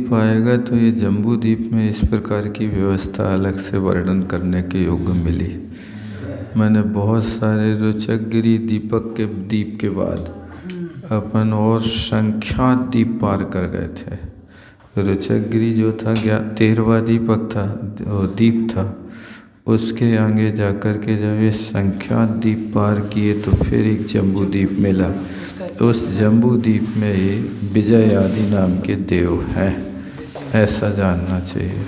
पाएगा तो ये जम्बू द्वीप में इस प्रकार की व्यवस्था अलग से वर्णन करने के योग्य मिली। मैंने बहुत सारे रुचकगिरी दीपक के द्वीप के बाद अपन और संख्यात द्वीप पार कर गए थे। रुचकगिरी जो था 13वां दीपक था, द्वीप था। उसके आगे जाकर के जब ये संख्यात द्वीप पार किए तो फिर एक जम्बू द्वीप मिला। उस जम्बू द्वीप में ये विजय आदि नाम के देव हैं, ऐसा जानना चाहिए।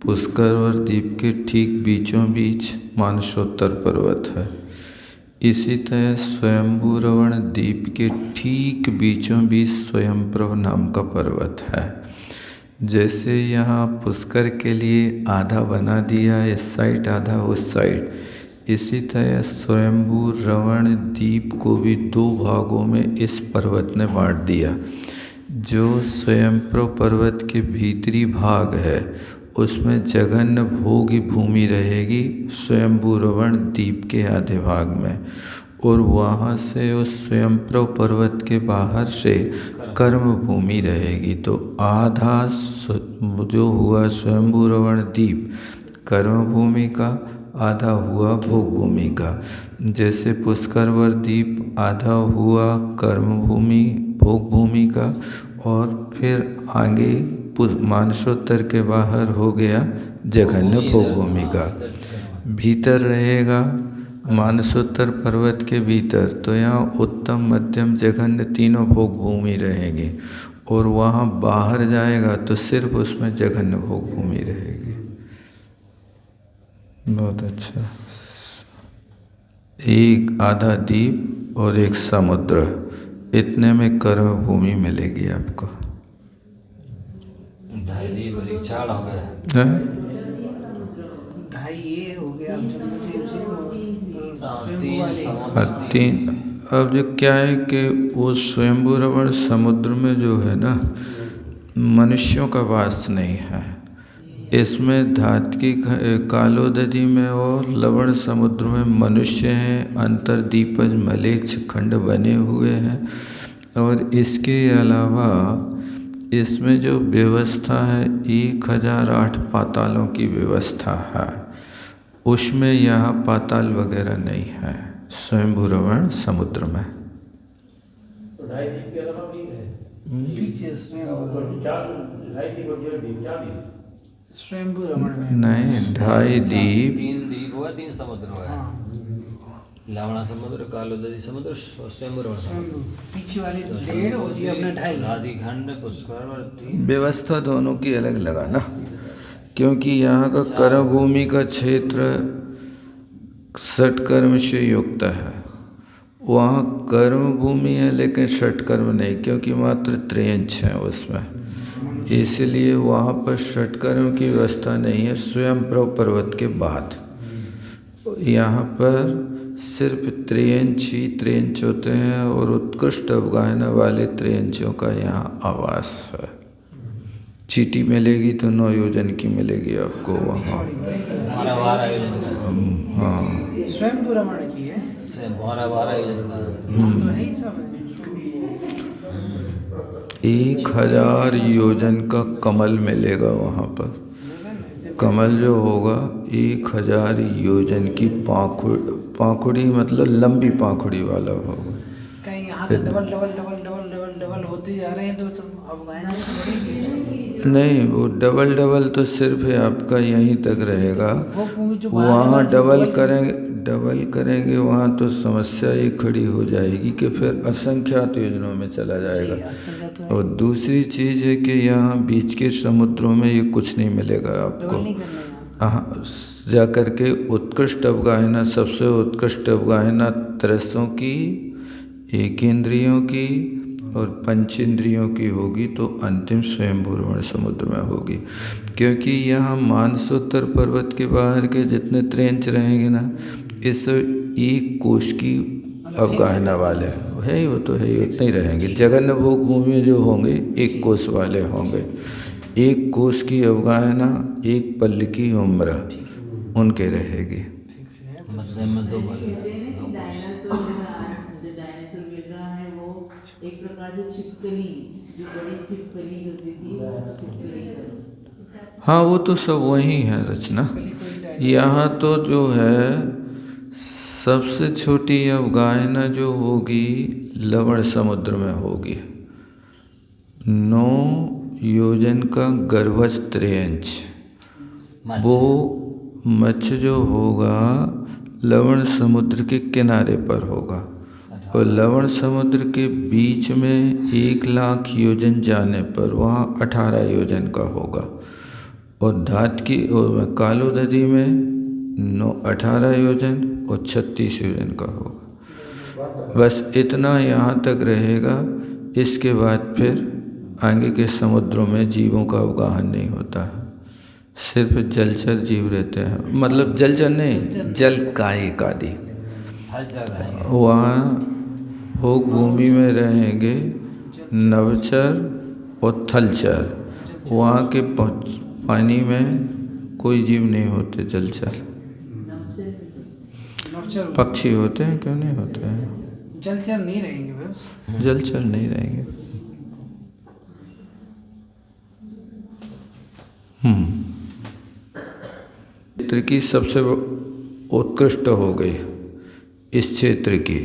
पुष्कर द्वीप के ठीक बीचों बीच मानसोत्तर पर्वत है। इसी तरह स्वयंभू रवण द्वीप के ठीक बीचों बीच स्वयंप्रभ नाम का पर्वत है। जैसे यहाँ पुष्कर के लिए आधा बना दिया इस साइड आधा उस साइड, इसी तरह स्वयंभू रवण द्वीप को भी 2 भागों में इस पर्वत ने बांट दिया। जो स्वयंप्रभ पर्वत के भीतरी भाग है उसमें जघन्य भोगी भूमि रहेगी स्वयंभू रवण द्वीप के आधे भाग में, और वहाँ से उस स्वयंप्रभ पर्वत के बाहर से कर्म भूमि रहेगी। तो आधा जो हुआ स्वयंभू रवण द्वीप कर्म भूमि का, आधा हुआ भोग भूमि का। जैसे पुष्कर द्वीप आधा हुआ कर्म भूमि भोग भूमि का, और फिर आगे मानसोत्तर के बाहर हो गया जघन्य भोग भूमि का। भीतर रहेगा मानसोत्तर पर्वत के भीतर, तो यहाँ उत्तम मध्यम जघन्य तीनों भोग भूमि रहेगी, और वहाँ बाहर जाएगा तो सिर्फ उसमें जघन्य भोग भूमि रहेगी। बहुत अच्छा। एक आधा द्वीप और एक समुद्र, इतने में कर्म भूमि मिलेगी आपको। 2.5 द्वीप और 1 चाड़ हो गया। 2.5 ये हो गया। 3 अब जो क्या है कि वो स्वयंभू रवण समुद्र में जो है ना, मनुष्यों का वास नहीं है। इसमें धात्की कालोदरी में और लवण समुद्र में मनुष्य हैं, अंतर्दीपज मलेच्छ खंड बने हुए हैं। और इसके अलावा इसमें जो व्यवस्था है 1008 पातालों की व्यवस्था है, उसमें यहाँ पाताल वगैरह नहीं है स्वयंभू रवण समुद्र में। स्वयंभू रमण में नहीं, 2.5 द्वीप 3 द्वीप हुआ, 3 समुद्र हुआ। लवणा समुद्र, कालोदरी समुद्र, स्वयंभू रमण समुद्र। पीछे वाली 1.5 और जी अपना 2.5। आदि खंड पुष्कर व्यवस्था दोनों की अलग लगा ना, क्योंकि यहाँ का कर्म भूमि का क्षेत्र षटकर्म से युक्त है। वहाँ कर्म भूमि है लेकिन षटकर्म नहीं, क्योंकि मात्र त्रियंच है उसमें, इसलिए वहाँ पर षटकर्म की व्यवस्था नहीं है। स्वयंप्रभ पर्वत के बाद यहाँ पर सिर्फ त्रियंच ही त्रियंच होते हैं, और उत्कृष्ट अवगाहना वाले त्रियंचों का यहाँ आवास है। चीटी मिलेगी तो 9 योजन की मिलेगी आपको वहाँ। 12 योजन का। हाँ, स्वयंभू रमण की है। 12 योजन का तो है ही सब है। 1000 योजन का कमल मिलेगा वहाँ पर। कमल जो होगा 1000 योजन की पाखुड़ी मतलब लंबी पाखुड़ी वाला होगा। कहीं यहाँ से डबल होते जा रहे हैं तो अब गायना तो बढ़ेगी नहीं, वो डबल तो सिर्फ आपका यहीं तक रहेगा। वो भूमि जो वहाँ डबल करेंगे वहाँ तो समस्या ये खड़ी हो जाएगी कि फिर असंख्यात योजनाओं में चला जाएगा। और दूसरी चीज़ है कि यहाँ बीच के समुद्रों में ये कुछ नहीं मिलेगा आपको। हाँ, जा कर के उत्कृष्ट अवगाहना, सबसे उत्कृष्ट अवगाहना तरसों की, एक इंद्रियों की और पंचेंद्रियों की होगी, तो अंतिम स्वयंभू रमण समुद्र में होगी। क्योंकि यहाँ मानसोत्तर पर्वत के बाहर के जितने त्रियंच रहेंगे ना, इस एक कोश की अवगाहना वाले है ही, वो तो है ही, उतने ही रहेंगे। जघन्य भोग भूमि में जो होंगे 1 कोश वाले होंगे। 1 कोश की अवगाहना 1 पल्ल की उम्र उनके रहेगी। एक प्रकार से छिपकली हाँ वो तो सब वही है रचना। यहाँ तो जो है सबसे छोटी अवगाहना जो होगी लवण समुद्र में होगी। 9 योजन का गर्भज त्रेंच, वो मत्स्य जो होगा लवण समुद्र के किनारे पर होगा और लवण समुद्र के बीच में 1,00,000 योजन जाने पर वहाँ 18 योजन का होगा और धात की और कालो नदी में 18 योजन और 36 योजन का होगा। बस इतना यहाँ तक रहेगा। इसके बाद फिर आगे के समुद्रों में जीवों का अवगाहन नहीं होता है, सिर्फ जलचर जीव रहते हैं, मतलब जलचर नहीं, जल कायिक आदि। वहाँ भोग भूमि में रहेंगे नवचर और थलचर। वहाँ के पानी में कोई जीव नहीं होते, जलचर पक्षी होते हैं, क्यों नहीं होते हैं? जलचर नहीं रहेंगे, बस जलचर नहीं रहेंगे। क्षेत्र की सबसे उत्कृष्ट हो गई इस क्षेत्र की,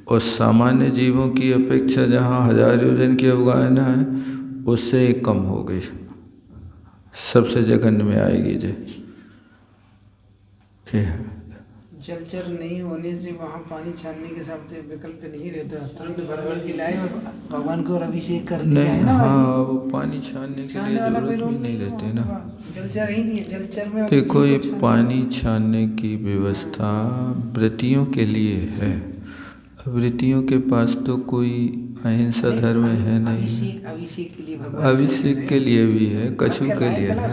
और सामान्य जीवों की अपेक्षा जहाँ 1000 योजन की अवगाहना है उससे एक कम हो गई, सबसे जघन्य में आएगी जी। जलचर नहीं होने से वहाँ पानी छानने के हिसाब से विकल्प नहीं रहता, तुरंत भर के लाए और भगवान को अभिषेक कर दिया है ना। हाँ, वो पानी छानने के लिए जरूरत भी नहीं रहती ना। जलचर ही नहीं है, जलचर में देखो ये पानी छानने की व्यवस्था वृत्तियों के लिए है। वृत्तियों के पास तो कोई अहिंसा धर्म है नहीं। अभिषेक के लिए भगवान, अभिषेक के लिए भी है, कछु के लिए है।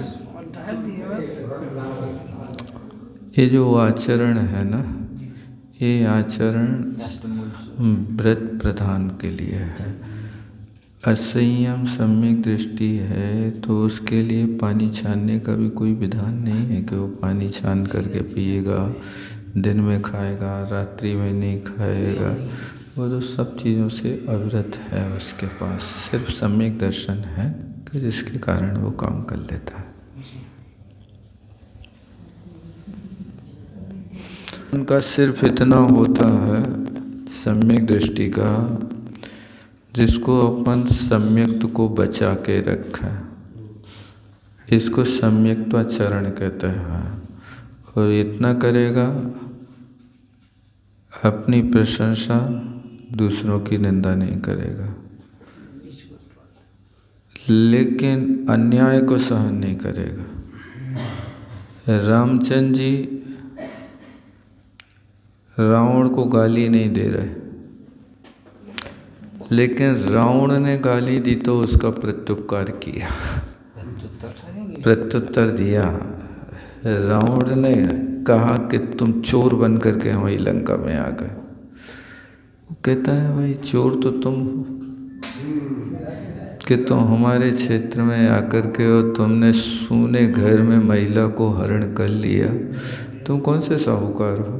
ये जो आचरण है ना, ये आचरण व्रत प्रधान के लिए है। असंयम सम्यक दृष्टि है तो उसके लिए पानी छानने का भी कोई विधान नहीं है कि वो पानी छान करके पिएगा, दिन में खाएगा, रात्रि में नहीं खाएगा। वो तो सब चीज़ों से अविरत है, उसके पास सिर्फ सम्यक दर्शन है कि जिसके कारण वो काम कर लेता है। उनका सिर्फ इतना होता है सम्यक दृष्टि का, जिसको अपन सम्यक्त को बचा के रखा है, इसको सम्यक्त्वाचरण कहते हैं। और इतना करेगा, अपनी प्रशंसा, दूसरों की निंदा नहीं करेगा, लेकिन अन्याय को सहन नहीं करेगा। रामचंद्र जी रावण को गाली नहीं दे रहे, लेकिन रावण ने गाली दी तो उसका प्रत्युपकार किया, प्रत्युत्तर दिया। रावण ने कहा कि तुम चोर बन करके हमारी लंका में आ गए। वो कहता है भाई चोर तो तुम हो कि तुम हमारे क्षेत्र में आकर के और तुमने सूने घर में महिला को हरण कर लिया, तुम कौन से साहूकार हो।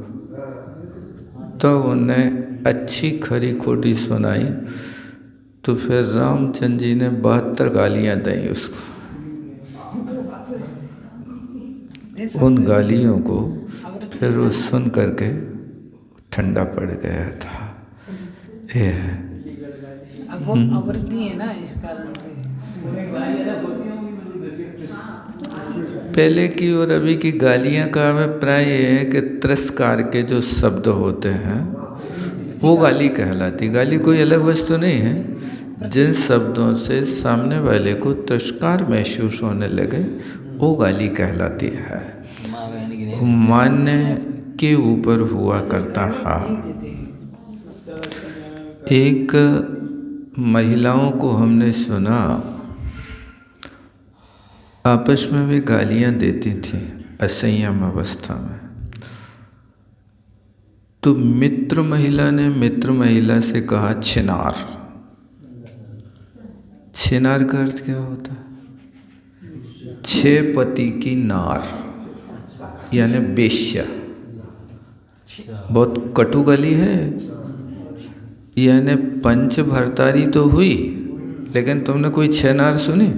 तो उन्हें अच्छी खरी खोटी सुनाई, तो फिर रामचंद्र जी ने 72 गालियाँ दी उसको। उन गालियों को फिर वो सुन करके ठंडा पड़ गया था। ये है, अब वो आवृत्ति है ना, इस कारण से पहले की और अभी की गालियाँ का अभिप्राय ये है कि तिरस्कार के जो शब्द होते हैं वो गाली कहलाती। गाली कोई अलग वस्तु नहीं है। जिन शब्दों से सामने वाले को तिरस्कार महसूस होने लगे वो गाली कहलाती है। मान्य के ऊपर हुआ करता है। एक महिलाओं को हमने सुना आपस में भी गालियां देती थी असंयम अवस्था में। तो मित्र महिला ने मित्र महिला से कहा छिनार। छिनार का अर्थ क्या होता है? 6 पति की नार, यानी बेश्या। बहुत कटु गाली है, यानी पंच भरतारी तो हुई लेकिन तुमने कोई 6 नार सुनी,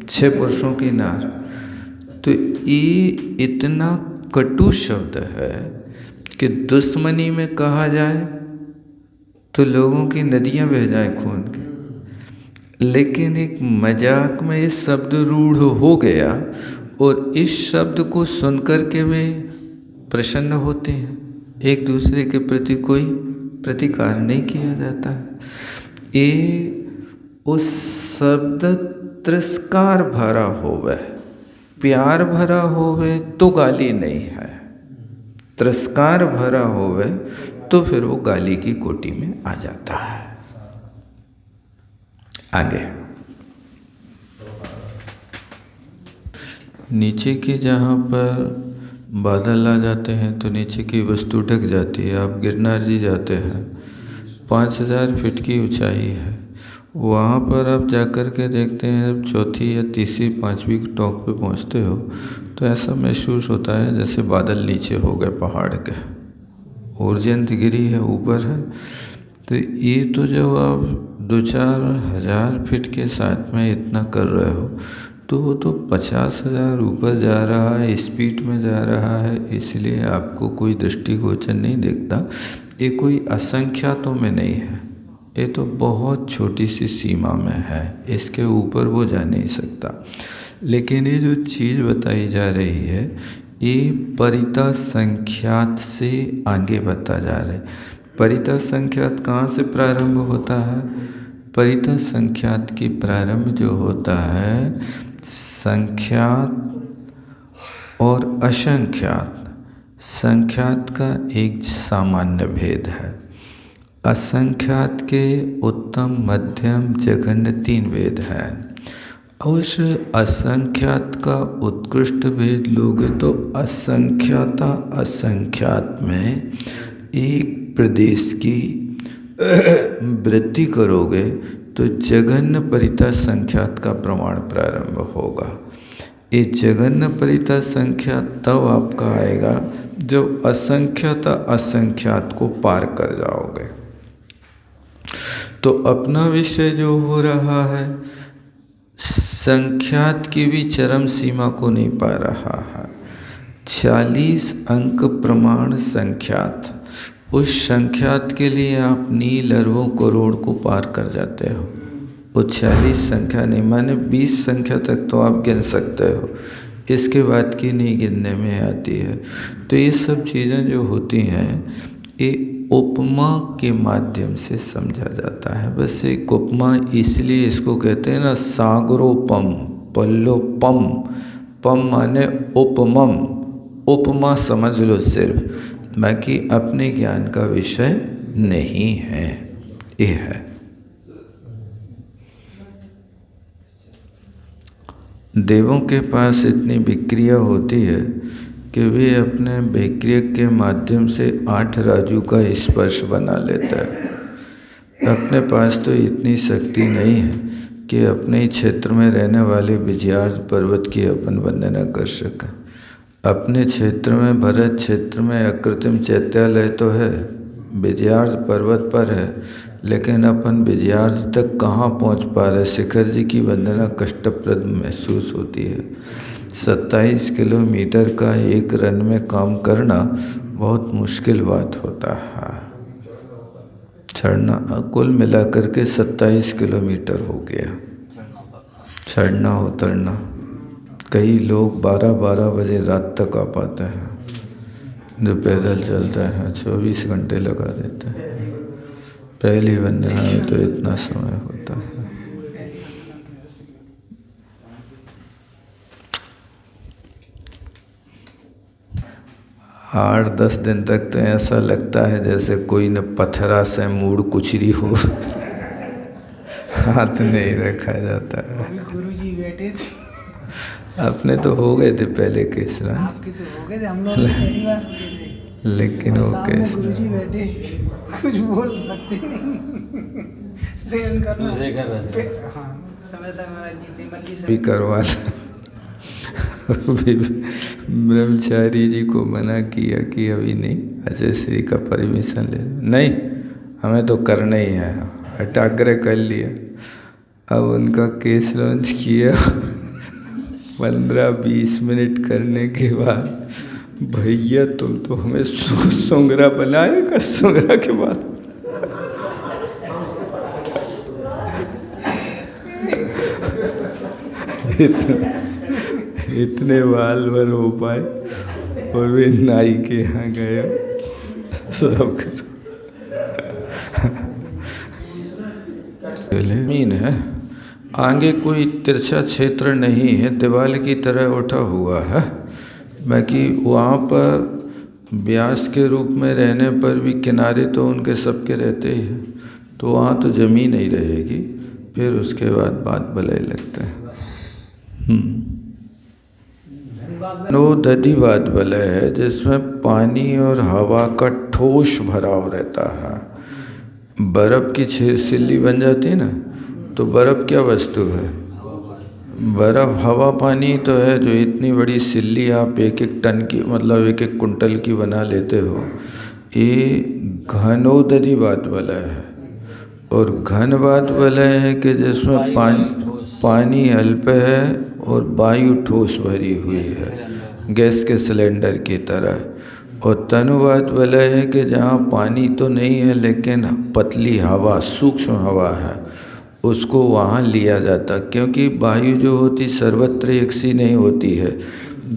6 पुरुषों की नार? तो ये इतना कटु शब्द है कि दुश्मनी में कहा जाए तो लोगों की नदियां बह जाएं खून के, लेकिन एक मजाक में ये शब्द रूढ़ हो गया और इस शब्द को सुनकर के वे प्रसन्न होते हैं। एक दूसरे के प्रति कोई प्रतिकार नहीं किया जाता है। ये उस शब्द तिरस्कार भरा होवे, प्यार भरा होवे तो गाली नहीं है, तिरस्कार भरा होवे तो फिर वो गाली की कोटि में आ जाता है। आगे नीचे के जहाँ पर बादल आ जाते हैं तो नीचे की वस्तु ढक जाती है। आप गिरनार जी जाते हैं, 5000 फीट की ऊंचाई है। वहाँ पर आप जाकर के देखते हैं, जब चौथी या तीसरी 5वीं टॉप पे पहुँचते हो तो ऐसा महसूस होता है जैसे बादल नीचे हो गए पहाड़ के, उर्जयंत गिरी है ऊपर है। तो ये तो जब आप 2-4 हज़ार फीट के साथ में इतना कर रहे हो तो वो तो 50,000 ऊपर जा रहा है, स्पीड में जा रहा है, इसलिए आपको कोई दृष्टिगोचर नहीं दिखता। ये कोई असंख्यातों में नहीं है, ये तो बहुत छोटी सी सीमा में है, इसके ऊपर वो जा नहीं सकता। लेकिन ये जो चीज़ बताई जा रही है ये परिता संख्यात से आगे बता जा रहा है। परिता संख्यात कहाँ से प्रारंभ होता है? परिता संख्यात की प्रारंभ जो होता है संख्यात और असंख्यात। संख्यात का एक सामान्य भेद है, असंख्यात के उत्तम मध्यम जघन्य 3 भेद हैं। उस असंख्यात का उत्कृष्ट भेद लोगे तो असंख्याता असंख्यात में एक प्रदेश की वृद्धि करोगे तो जघन्य परिता संख्यात का प्रमाण प्रारंभ होगा। ये जघन्य परिता संख्यात तब आपका आएगा जब असंख्याता असंख्यात को पार कर जाओगे। तो अपना विषय जो हो रहा है संख्यात की भी चरम सीमा को नहीं पा रहा है। 40 अंक प्रमाण संख्यात, उस संख्यात के लिए आप नील अरबों करोड़ को पार कर जाते हो। वो 40 संख्या नहीं, माने 20 संख्या तक तो आप गिन सकते हो, इसके बाद की नहीं गिनने में आती है। तो ये सब चीज़ें जो होती हैं ये उपमा के माध्यम से समझा जाता है। बस एक उपमा इसलिए इसको कहते हैं ना सागरोपम पल्लोपम, पम माने उपमम, उपमा समझ लो सिर्फ, बाकी अपने ज्ञान का विषय नहीं है। ये है देवों के पास इतनी विक्रिया होती है कि वे अपने विक्रिया के माध्यम से 8 राजू का स्पर्श बना लेता है। अपने पास तो इतनी शक्ति नहीं है कि अपने ही क्षेत्र में रहने वाले विजयार्थ पर्वत की अपन वंदना कर सकें। अपने क्षेत्र में भरत क्षेत्र में अकृत्रिम चैत्यालय तो है, विजयार्थ पर्वत पर है, लेकिन अपन विजयार्थ तक कहाँ पहुँच पा रहे। शिखर जी की वंदना कष्टप्रद महसूस होती है। 27 किलोमीटर का एक रन में काम करना बहुत मुश्किल बात होता है। चढ़ना कुल मिलाकर के 27 किलोमीटर हो गया, चढ़ना उतरना। कई लोग 12-12 बजे रात तक आ पाते हैं, जो पैदल चलते हैं 24 घंटे लगा देते हैं। पहली वंदना में तो इतना समय होता है। 8-10 दिन तक तो ऐसा लगता है जैसे कोई न पत्थरा से मूड़ कुचरी हो, हाथ नहीं रखा जाता है। गुरुजी बैठे थे, अपने तो हो गए थे पहले के स्नान, आपके तो हो गए थे, हम लोग पहली बार हो गए थे। लेकिन वो कैसे गुरुजी बैठे कुछ बोल सकते नहीं, सहन करना। हाँ, समय समय महाराज जी थे, मल्ली भी करवा ब्रह्मचारी जी को मना किया कि अभी नहीं, अजय श्री का परमिशन ले नहीं, हमें तो करना ही है, हटाग्रह कर लिया। अब उनका केस लॉन्च किया। 15-20 मिनट करने के बाद, भैया तुम तो हमें सोंगरा बनाएगा। सोंगरा के बाद इतने बाल भर हो पाए और वे नाई के यहाँ गए सब करो। जमीन है, आगे कोई तिरछा क्षेत्र नहीं है, दीवार की तरह उठा हुआ है। बाकी वहाँ पर ब्यास के रूप में रहने पर भी किनारे तो उनके सबके रहते ही हैं, तो वहाँ तो जमीन ही रहेगी। फिर उसके बाद बात भलाई लगता है। नोदधि बात वलय है, जिसमें पानी और हवा का ठोस भराव रहता है। बर्फ़ की सिल्ली बन जाती है ना, तो बर्फ़ क्या वस्तु है? बर्फ़ हवा पानी तो है। जो इतनी बड़ी सिल्ली आप 1-1 टन की, मतलब 1-1 कुंटल की बना लेते हो, ये घनोदधि बात वलय है। और घन बात वलय है कि जिसमें पानी अल्प है और वायु ठोस भरी हुई है, गैस के सिलेंडर की तरह। और तनुवात वलय है कि जहाँ पानी तो नहीं है लेकिन पतली हवा, सूक्ष्म हवा है, उसको वहाँ लिया जाता। क्योंकि वायु जो होती सर्वत्र एक सी नहीं होती है।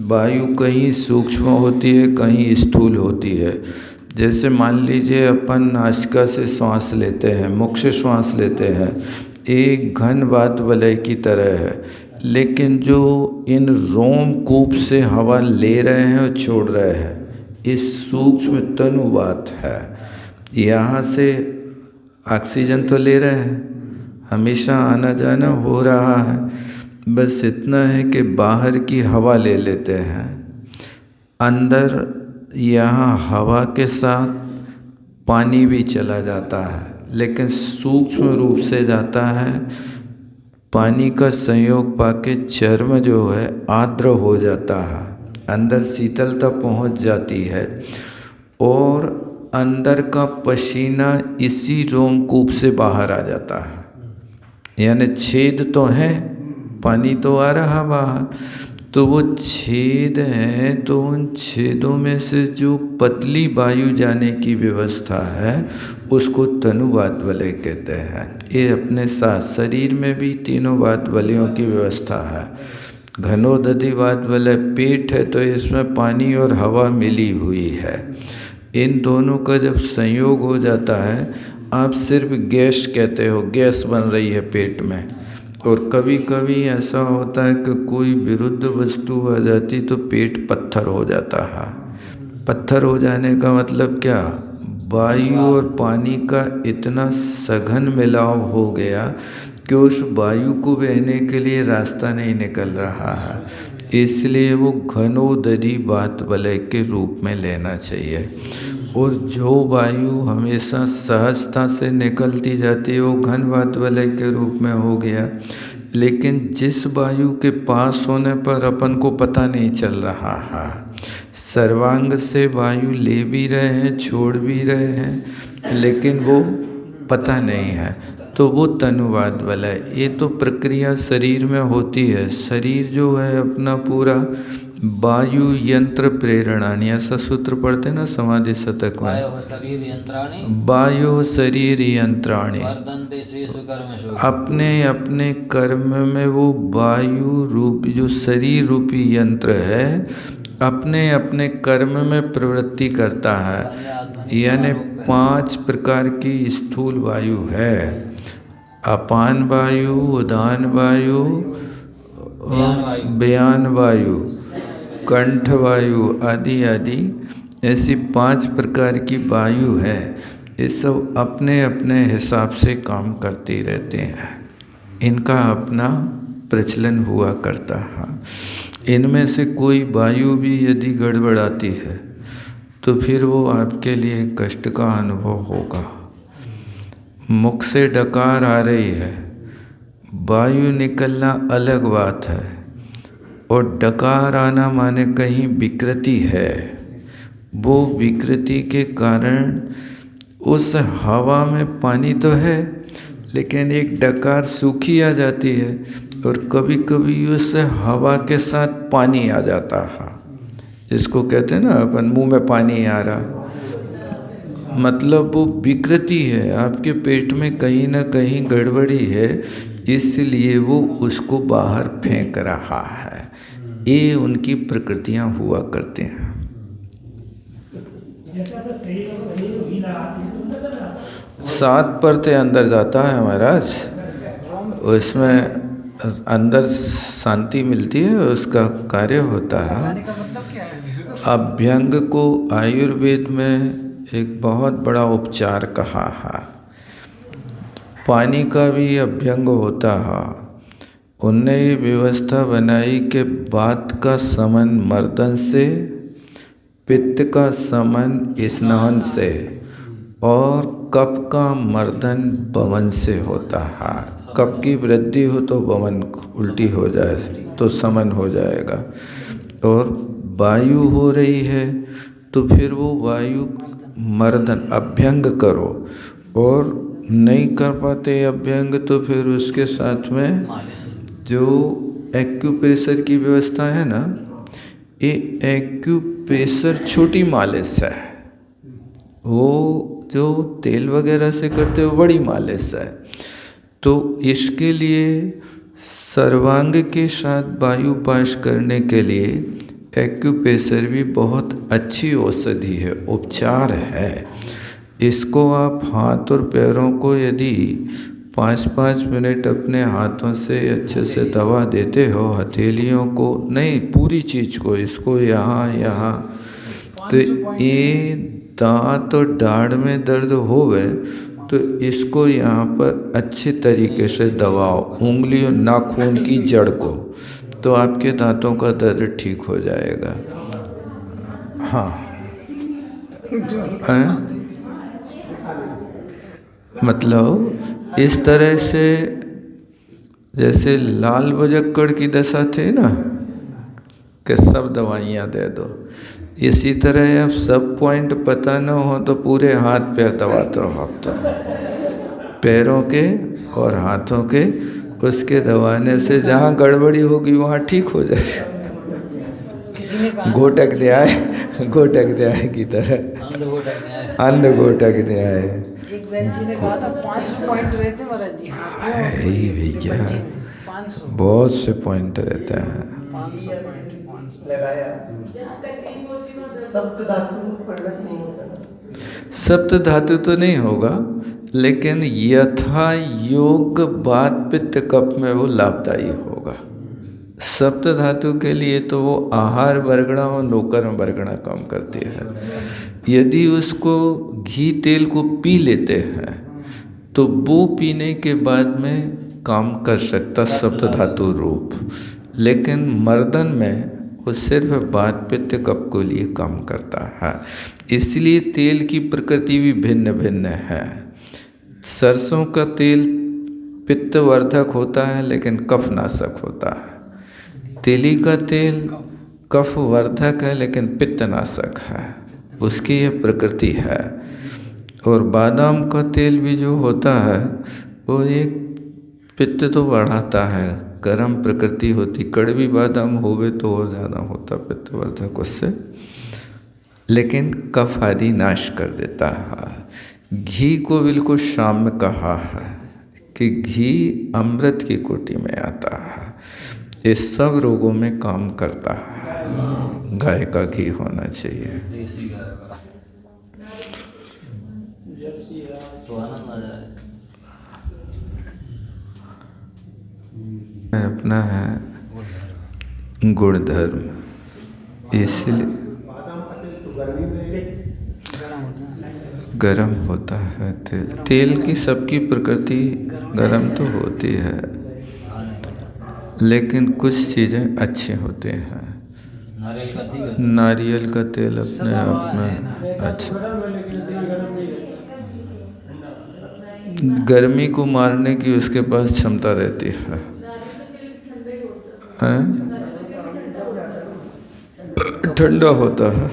वायु कहीं सूक्ष्म होती है, कहीं स्थूल होती है। जैसे मान लीजिए अपन नासिका से श्वास लेते हैं, मुख से श्वास लेते हैं, एक घन बात वलय की तरह है। लेकिन जो इन रोमकूप से हवा ले रहे हैं और छोड़ रहे हैं, इस सूक्ष्म तनुवात है। यहाँ से ऑक्सीजन तो ले रहे हैं, हमेशा आना जाना हो रहा है, बस इतना है कि बाहर की हवा ले लेते हैं। अंदर यहाँ हवा के साथ पानी भी चला जाता है, लेकिन सूक्ष्म रूप से जाता है। पानी का संयोग पाके चर्म जो है आर्द्र हो जाता है, अंदर शीतलता पहुंच जाती है, और अंदर का पसीना इसी रोमकूप से बाहर आ जाता है। यानी छेद तो है, पानी तो आ रहा बाहर, तो वो छेद हैं, तो उन छेदों में से जो पतली वायु जाने की व्यवस्था है उसको तनुवात वलय कहते हैं। ये अपने साथ शरीर में भी तीनों वात वलयों की व्यवस्था है। घनोदधि वात वलय पेट है, तो इसमें पानी और हवा मिली हुई है। इन दोनों का जब संयोग हो जाता है, आप सिर्फ गैस कहते हो, गैस बन रही है पेट में। और कभी कभी ऐसा होता है कि कोई विरुद्ध वस्तु आ जाती तो पेट पत्थर हो जाता है। पत्थर हो जाने का मतलब क्या? वायु और पानी का इतना सघन मिलाव हो गया कि उस वायु को बहने के लिए रास्ता नहीं निकल रहा है। इसलिए वो घनोदधि बात वलय के रूप में लेना चाहिए। और जो वायु हमेशा सहजता से निकलती जाती है वो घन बात वलय के रूप में हो गया। लेकिन जिस वायु के पास होने पर अपन को पता नहीं चल रहा है, सर्वांग से वायु ले भी रहे हैं, छोड़ भी रहे हैं, लेकिन वो पता नहीं है, तो वो तनुवात वलय। ये तो प्रक्रिया शरीर में होती है। शरीर जो है अपना पूरा वायु यंत्र प्रेरणानि, ऐसा सूत्र पढ़ते ना समाधि शतक में, वायु शरीर यंत्राणि। अपने अपने कर्म में वो वायु रूप जो शरीर रूपी यंत्र है अपने अपने कर्म में प्रवृत्ति करता है। यानी 5 प्रकार की स्थूल वायु है: अपान वायु, उदान वायु, व्यान वायु, कंठ वायु आदि आदि। ऐसी 5 प्रकार की वायु है। ये सब अपने अपने हिसाब से काम करती रहते हैं, इनका अपना प्रचलन हुआ करता है। इनमें से कोई वायु भी यदि गड़बड़ाती है तो फिर वो आपके लिए कष्ट का अनुभव होगा। मुख से डकार आ रही है, वायु निकलना अलग बात है, और डकार आना माने कहीं विकृति है। वो विकृति के कारण उस हवा में पानी तो है लेकिन एक डकार सूखी आ जाती है और कभी कभी उससे हवा के साथ पानी आ जाता है, जिसको कहते हैं ना अपन मुंह में पानी आ रहा, मतलब वो विकृति है, आपके पेट में कहीं ना कहीं गड़बड़ी है, इसलिए वो उसको बाहर फेंक रहा है। ये उनकी प्रकृतियां हुआ करते हैं। 7 परतें अंदर जाता है महाराज, उसमें अंदर शांति मिलती है, उसका कार्य होता है। का मतलब क्या है? अभ्यंग को आयुर्वेद में एक बहुत बड़ा उपचार कहा है। पानी का भी अभ्यंग होता है। उनने ये व्यवस्था बनाई कि वात का समन मर्दन से, पित्त का समन स्नान से और कफ का मर्दन बमन से होता है। कफ की वृद्धि हो तो बमन उल्टी हो जाए तो समन हो जाएगा, और वायु हो रही है तो फिर वो वायु मर्दन अभ्यंग करो, और नहीं कर पाते अभ्यंग तो फिर उसके साथ में जो एक्यूप्रेशर की व्यवस्था है ना, ये एक्यूप्रेशर छोटी मालिश है, वो जो तेल वगैरह से करते हो बड़ी मालिश है। तो इसके लिए सर्वांग के साथ वायु पाश करने के लिए एक्यूप्रेशर भी बहुत अच्छी औषधि है, उपचार है। इसको आप हाथ और पैरों को यदि 5-5 मिनट अपने हाथों से अच्छे से दबा देते हो, हथेलियों को नहीं पूरी चीज़ को, इसको यहाँ तो ये दांत और दाढ़ में दर्द होवे तो इसको यहाँ पर अच्छे तरीके से दबाओ, उंगली और नाखून की जड़ को, तो आपके दांतों का दर्द ठीक हो जाएगा। हाँ, मतलब इस तरह से जैसे लाल बजक्कड़ की दशा थे ना कि सब दवाइयाँ दे दो, इसी तरह अब सब पॉइंट पता न हो तो पूरे हाथ पैर दबाते रहो हफ्ता, पैरों के और हाथों के, उसके दबाने से जहाँ गड़बड़ी होगी वहाँ ठीक हो जाए। किसी ने कहा घोटक दे आए की तरह, अंध घोटक दे आए। एक बहन जी ने कहा था 500 पॉइंट रहते महाराज जी। यही भैया 500 बहुत से पॉइंट रहते हैं। 500 पॉइंट 500 सप्त धातु तो नहीं होगा, लेकिन यथा योग वात पित्त कफ में वो लाभदायी होगा। सप्त धातु के लिए तो वो आहार वर्गणा और नौकर वर्गणा काम करती है। यदि उसको घी तेल को पी लेते हैं तो वो पीने के बाद में काम कर सकता सप्त धातु रूप, लेकिन मर्दन में वो सिर्फ वात पित्त कफ को लिए काम करता है। इसलिए तेल की प्रकृति भी भिन्न भिन्न है। सरसों का तेल पित्तवर्धक होता है लेकिन कफनाशक होता है। तेली का तेल कफवर्धक है लेकिन पित्तनाशक है, उसकी ये प्रकृति है। और बादाम का तेल भी जो होता है वो एक पित्त तो बढ़ाता है, गर्म प्रकृति होती। कड़वी बादाम होवे तो और ज़्यादा होता पित्तवर्धक उससे, लेकिन कफ आदि नाश कर देता है। घी को बिल्कुल शाम्य कहा है कि घी अमृत की कोटि में आता है, इस सब रोगों में काम करता है। गाय का घी होना चाहिए। देसी गाय का तो आनंद आ जाए। अपना है गुणधर्म, इसलिए गरम होता है तेल। तेल की सबकी प्रकृति गरम तो होती है, लेकिन कुछ चीज़ें अच्छी होती हैं। नारियल का तेल अपने आप में अच्छा, गर्मी को मारने की उसके पास क्षमता रहती है। ठंडा होता है।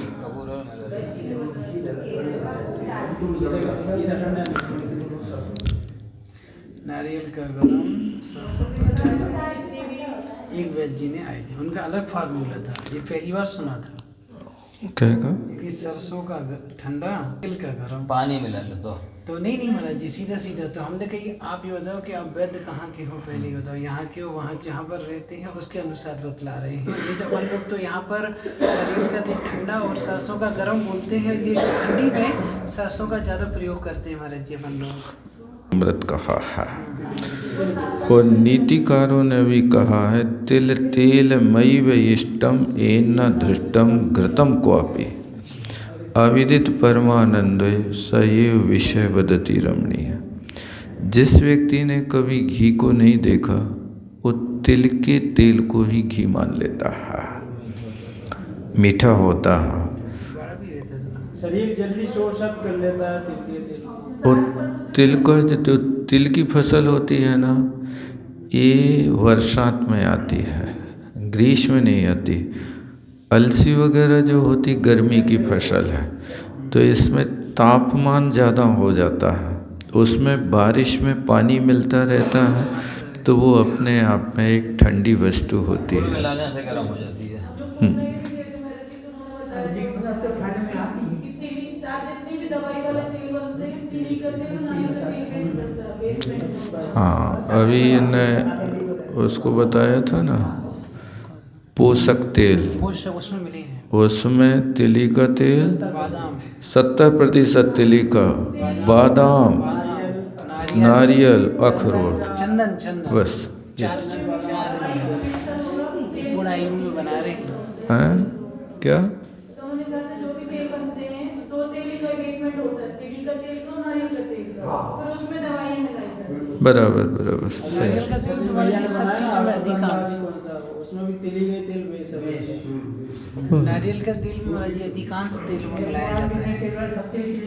का गरम, सरसों का ठंडा। एक वैद्य जी ने आए थे, उनका अलग फार्मूला था, ये पहली बार सुना था कहेगा कि सरसों का ठंडा, तिल का गरम। पानी मिला लो तो नहीं महाराज जी, सीधा सीधा। तो हमने कही आप ये बताओ कि आप वैद्य कहाँ के हो, पहले ही बताओ, यहाँ के हो, वहाँ जहाँ पर रहते हैं उसके अनुसार बतला रहे हैं। नहीं तो अपन लोग तो यहाँ पर नारियल का तेल ठंडा और सरसों का गरम बोलते हैं, ये ठंडी में सरसों का ज़्यादा प्रयोग करते हैं महाराज जी अपन लोग। अमृत कहा है। और नीतिकारों ने भी कहा है, तिल तेल मयि व इष्टम एन धृष्टम घृतम क्वापि अविदित परमानंद सएव विषय वदति रमणीय। जिस व्यक्ति ने कभी घी को नहीं देखा वो तिल के तेल को ही घी मान लेता है, मीठा होता है। बड़ा भी रहता है, शरीर जल्दी सोर्स अप कर लेता है तिल के तेल। और तिल का जो तिल की फसल होती है ना, ये वर्षांत में आती है, ग्रीष्म में नहीं आती। अलसी वगैरह जो होती गर्मी की फसल है, तो इसमें तापमान ज़्यादा हो जाता है, उसमें बारिश में पानी मिलता रहता है, तो वो अपने आप में एक ठंडी वस्तु होती गुड़ है। मिलाने से गर्म हो जाती है। हाँ, अभी ने उसको बताया था ना, पोषक तेल, पोषक उसमें मिले हैं। उसमें तिली का तेल बादाम, 70% तिली का, बादाम, नारियल, अखरोट, चंदन, चंदन बस। चार एक पूरा आयु में बना रहे हैं। हैं क्या? तो उन्होंने कहा था जो भी तेल बनते हैं तो दो तेल का बेसमेंट होता है, तिल का तेल का, नारियल का तेल का, फिर उसमें दवाइयाँ मिलाई जाती हैं। बराबर सही। नारियल का तेल तो हमारे सब चीज़ों में अधिकांश, उसमें भी तिली गई तेल बेस है। नारियल का तेल भी हमारे अधिकांश तेल में मिलाया जाता है।